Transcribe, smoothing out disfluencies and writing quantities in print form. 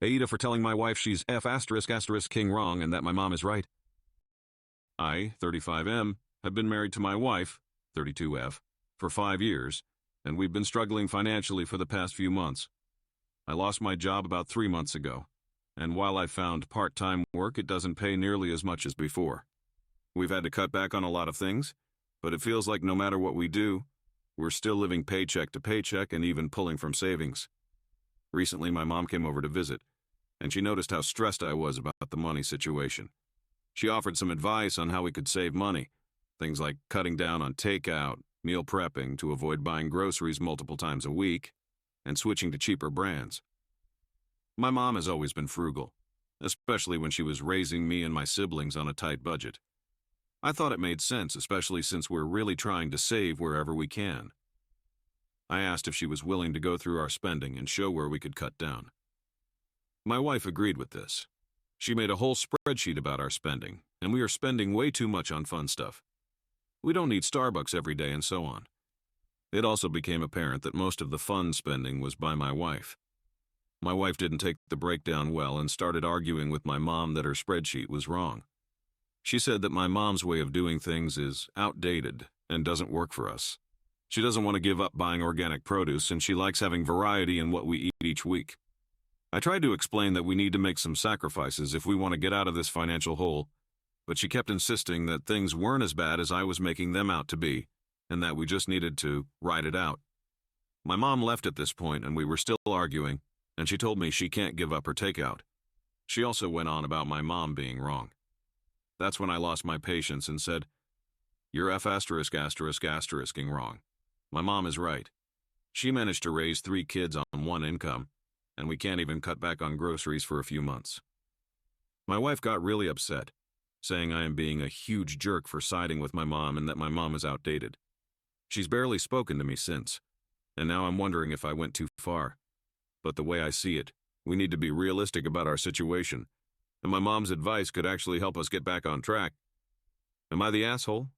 AITA for telling my wife she's F asterisk asterisk king wrong and that my mom is right. I, 35M, have been married to my wife, 32F, for 5 years, and we've been struggling financially for the past few months. I lost my job about 3 months ago, and while I found part-time work, it doesn't pay nearly as much as before. We've had to cut back on a lot of things, but it feels like no matter what we do, we're still living paycheck to paycheck and even pulling from savings. Recently, my mom came over to visit, and she noticed how stressed I was about the money situation. She offered some advice on how we could save money, things like cutting down on takeout, meal prepping to avoid buying groceries multiple times a week, and switching to cheaper brands. My mom has always been frugal, especially when she was raising me and my siblings on a tight budget. I thought it made sense, especially since we're really trying to save wherever we can. I asked if she was willing to go through our spending and show where we could cut down. My wife agreed with this. She made a whole spreadsheet about our spending, and we are spending way too much on fun stuff. We don't need Starbucks every day and so on. It also became apparent that most of the fun spending was by my wife. My wife didn't take the breakdown well and started arguing with my mom that her spreadsheet was wrong. She said that my mom's way of doing things is outdated and doesn't work for us. She doesn't want to give up buying organic produce, and she likes having variety in what we eat each week. I tried to explain that we need to make some sacrifices if we want to get out of this financial hole, but she kept insisting that things weren't as bad as I was making them out to be, and that we just needed to ride it out. My mom left at this point, and we were still arguing, and she told me she can't give up her takeout. She also went on about my mom being wrong. That's when I lost my patience and said, "You're F asterisk asterisk asterisking wrong. My mom is right. She managed to raise 3 kids on one income, and we can't even cut back on groceries for a few months." My wife got really upset, saying I am being a huge jerk for siding with my mom and that my mom is outdated. She's barely spoken to me since, and now I'm wondering if I went too far. But the way I see it, we need to be realistic about our situation, and my mom's advice could actually help us get back on track. Am I the asshole,